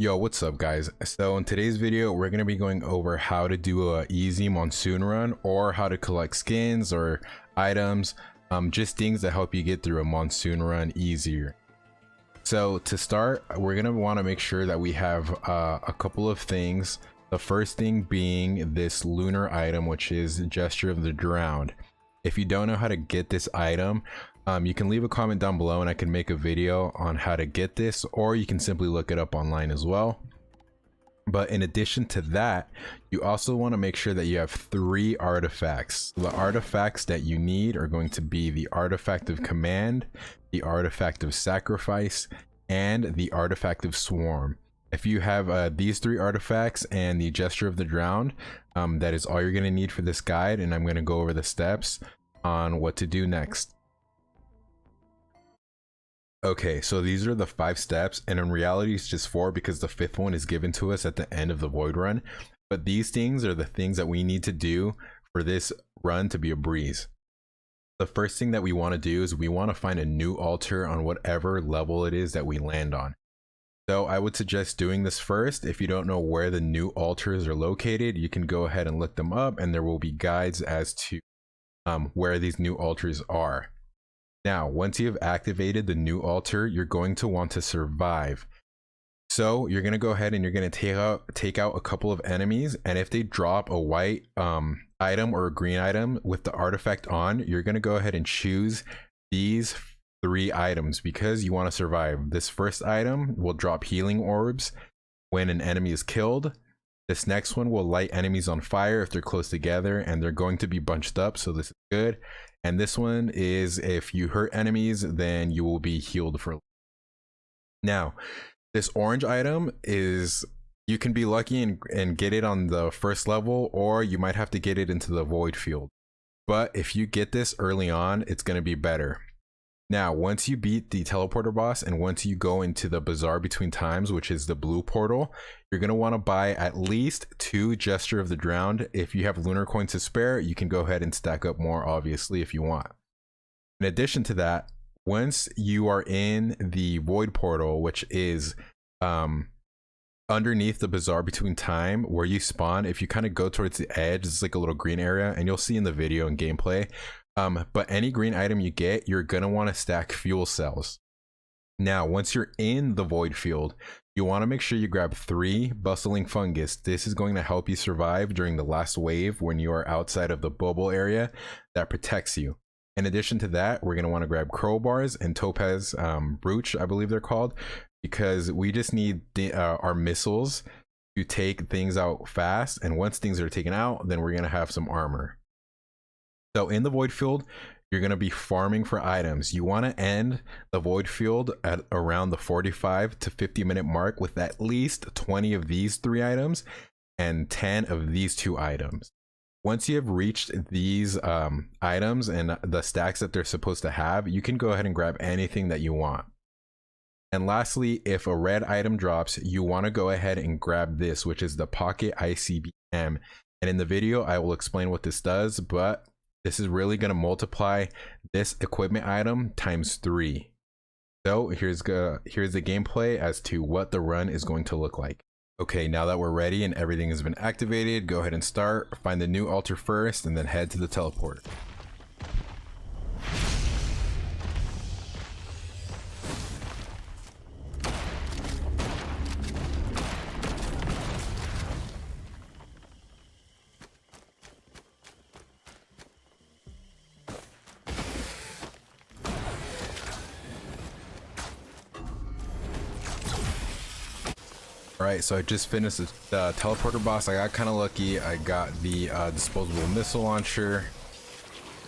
Yo, what's up guys? So in today's video, we're going to be going over how to do a easy monsoon run or how to collect skins or items, just things that help you get through a monsoon run easier. So to start, we're going to want to make sure that we have a couple of things. The first thing being this lunar item, which is Gesture of the Drowned. If you don't know how to get this item, you can leave a comment down below and I can make a video on how to get this, or you can simply look it up online as well. But in addition to that, you also want to make sure that you have 3 artifacts. The artifacts that you need are going to be the Artifact of Command, the Artifact of Sacrifice, and the Artifact of Swarm. If you have these 3 artifacts and the Gesture of the Drowned, that is all you're going to need for this guide, and I'm going to go over the steps on what to do next. Okay, so these are the 5 steps, and in reality it's just 4 because the 5th one is given to us at the end of the void run. But these things are the things that we need to do for this run to be a breeze. The first thing that we want to do is we want to find a new altar on whatever level it is that we land on. So I would suggest doing this first. If you don't know where the new altars are located, you can go ahead and look them up, and there will be guides as to where these new altars are. Now, once you have activated the new altar, you're going to want to survive. So you're going to go ahead and you're going to take out a couple of enemies, and if they drop a white item or a green item with the artifact on, you're going to go ahead and choose these 3 items because you want to survive. This first item will drop healing orbs when an enemy is killed. This next one will light enemies on fire if they're close together and they're going to be bunched up, so this is good. And this one is if you hurt enemies, then you will be healed for. Now, this orange item is, you can be lucky and get it on the first level, or you might have to get it into the void field. But if you get this early on, it's going to be better. Now, once you beat the teleporter boss and once you go into the Bazaar Between Times, which is the blue portal, you're going to want to buy at least 2 Gesture of the Drowned. If you have lunar coins to spare, you can go ahead and stack up more, obviously, if you want. In addition to that, once you are in the void portal, which is underneath the Bazaar Between Time where you spawn, if you kind of go towards the edge, it's like a little green area, and you'll see in the video and gameplay. But any green item you get, you're going to want to stack fuel cells. Now, once you're in the void field, you want to make sure you grab 3 bustling fungus. This is going to help you survive during the last wave when you are outside of the bubble area that protects you. In addition to that, we're going to want to grab crowbars and topaz brooch, I believe they're called, because we just need our missiles to take things out fast. And once things are taken out, then we're going to have some armor. So in the void field, you're going to be farming for items. You want to end the void field at around the 45 to 50 minute mark with at least 20 of these 3 items and 10 of these 2 items. Once you have reached these items and the stacks that they're supposed to have, you can go ahead and grab anything that you want. And lastly, if a red item drops, you want to go ahead and grab this, which is the Pocket ICBM. And in the video, I will explain what this does, but this is really going to multiply this equipment item times 3. So here's the gameplay as to what the run is going to look like. Okay, now that we're ready and everything has been activated, go ahead and start. Find the new altar first and then head to the teleport. Alright, so I just finished the teleporter boss. I got kind of lucky. I got the disposable missile launcher.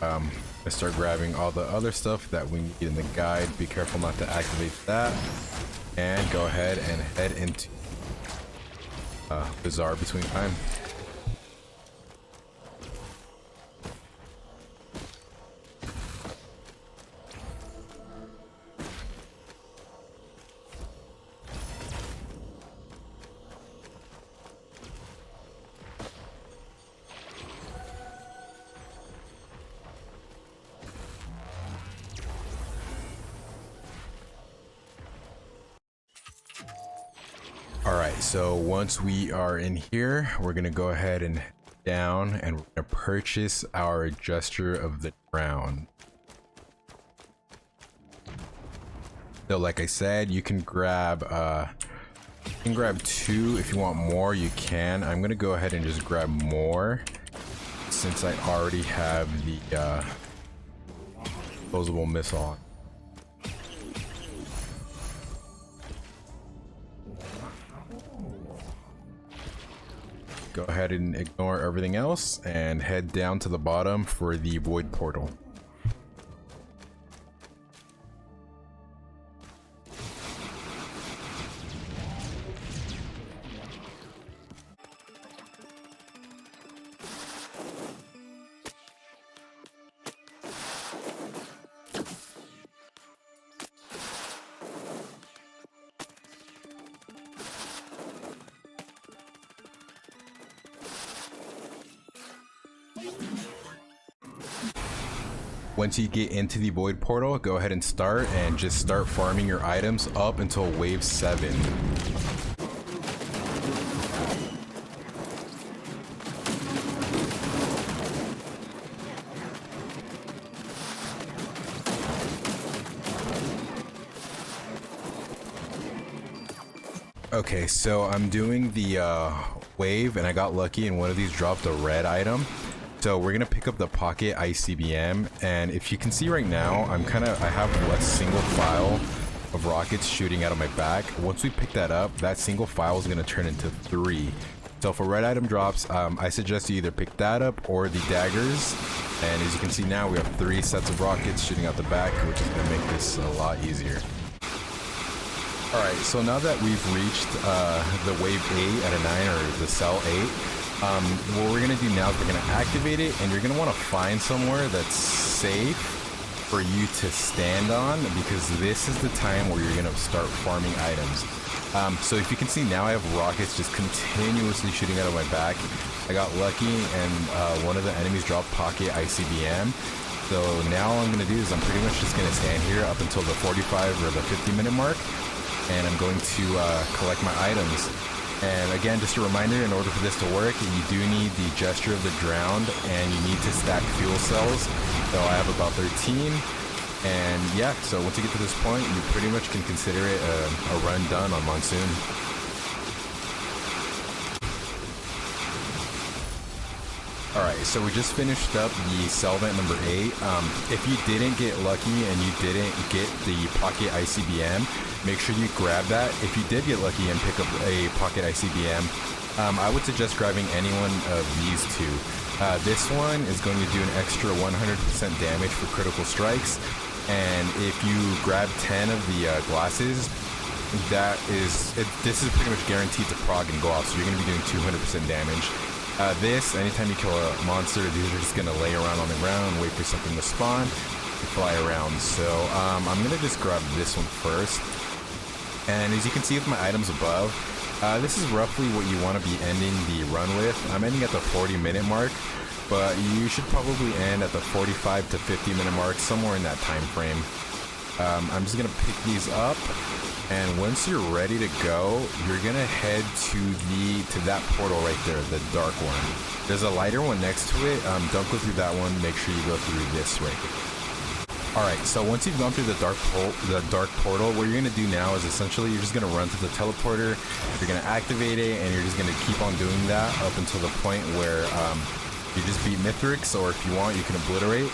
I start grabbing all the other stuff that we need in the guide. Be careful not to activate that. And go ahead and head into Bazaar Between Time. All right, so once we are in here, we're gonna go ahead and down and we're gonna purchase our adjuster of the ground. So like I said, you can grab 2. If you want more, you can. I'm gonna go ahead and just grab more since I already have the disposable missile. Go ahead and ignore everything else and head down to the bottom for the void portal. Once you get into the void portal, go ahead and just start farming your items up until wave 7. Okay, so I'm doing the wave and I got lucky and one of these dropped a red item. So we're gonna pick up the pocket ICBM, and if you can see right now, I have a single file of rockets shooting out of my back. Once we pick that up, that single file is gonna turn into 3. So if a red item drops, I suggest you either pick that up or the daggers. And as you can see now, we have 3 sets of rockets shooting out the back, which is gonna make this a lot easier. All right, so now that we've reached the wave 8 at a 9, or the cell 8, what we're gonna do now is we're gonna activate it, and you're gonna want to find somewhere that's safe for you to stand on, because this is the time where you're gonna start farming items. So if you can see now, I have rockets just continuously shooting out of my back. I got lucky and one of the enemies dropped pocket ICBM. So now all I'm gonna do is I'm pretty much just gonna stand here up until the 45 or the 50-minute mark, and I'm going to collect my items. And again, just a reminder, in order for this to work, you do need the gesture of the drowned, and you need to stack fuel cells. So I have about 13. And yeah, so once you get to this point, you pretty much can consider it a run done on Monsoon. Alright, so we just finished up the cell vent number 8. If you didn't get lucky and you didn't get the pocket ICBM, make sure you grab that. If you did get lucky and pick up a pocket ICBM, I would suggest grabbing any one of these 2. This one is going to do an extra 100% damage for critical strikes, and if you grab 10 of the glasses, this is pretty much guaranteed to prog and go off, so you're going to be doing 200% damage. Anytime you kill a monster, these are just going to lay around on the ground, wait for something to spawn, and fly around. So I'm going to just grab this one first. And as you can see with my items above, this is roughly what you want to be ending the run with. I'm ending at the 40-minute mark, but you should probably end at the 45 to 50-minute mark, somewhere in that time frame. I'm just going to pick these up, and once you're ready to go, you're going to head to that portal right there, the dark one. There's a lighter one next to it. Don't go through that one. Make sure you go through this right here. Alright, so once you've gone through the dark portal, what you're going to do now is essentially you're just going to run to the teleporter, you're going to activate it, and you're just going to keep on doing that up until the point where you just beat Mithrix, or if you want, you can obliterate.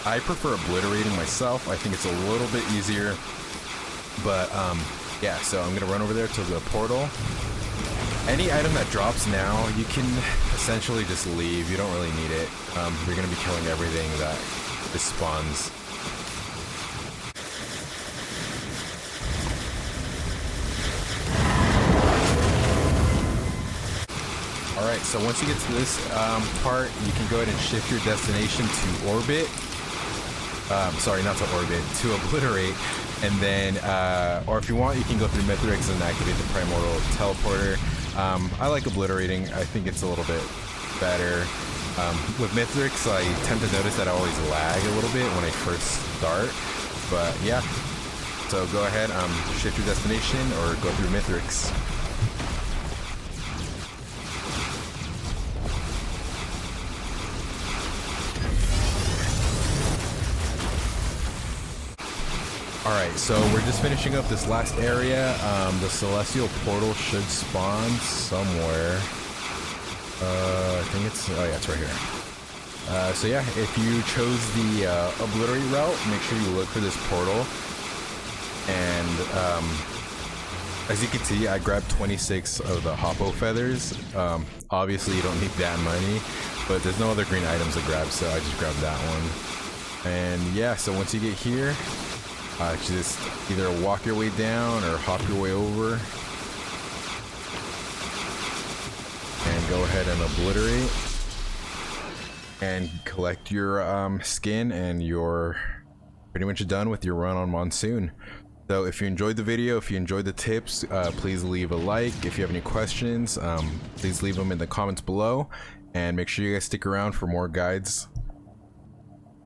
I prefer obliterating myself. I think it's a little bit easier, but yeah, so I'm going to run over there to the portal. Any item that drops now, you can essentially just leave. You don't really need it. You're going to be killing everything that just spawns. Alright, so once you get to this part, you can go ahead and shift your destination to orbit. Sorry, not to orbit, to obliterate. And then, or if you want, you can go through Mithrix and activate the Primordial Teleporter. I like obliterating. I think it's a little bit better. With Mithrix, I tend to notice that I always lag a little bit when I first start. But yeah. So go ahead, shift your destination or go through Mithrix. Alright, so we're just finishing up this last area. The Celestial Portal should spawn somewhere. I think it's... oh yeah, it's right here. So yeah, if you chose the Obliterate route, make sure you look for this portal. And as you can see, I grabbed 26 of the Hoppo feathers. Obviously you don't need that many, but there's no other green items to grab, so I just grabbed that one. And yeah, so once you get here, just either walk your way down or hop your way over and go ahead and obliterate and collect your skin, and you're pretty much done with your run on Monsoon. So if you enjoyed the video, if you enjoyed the tips, please leave a like. If you have any questions, please leave them in the comments below, and make sure you guys stick around for more guides.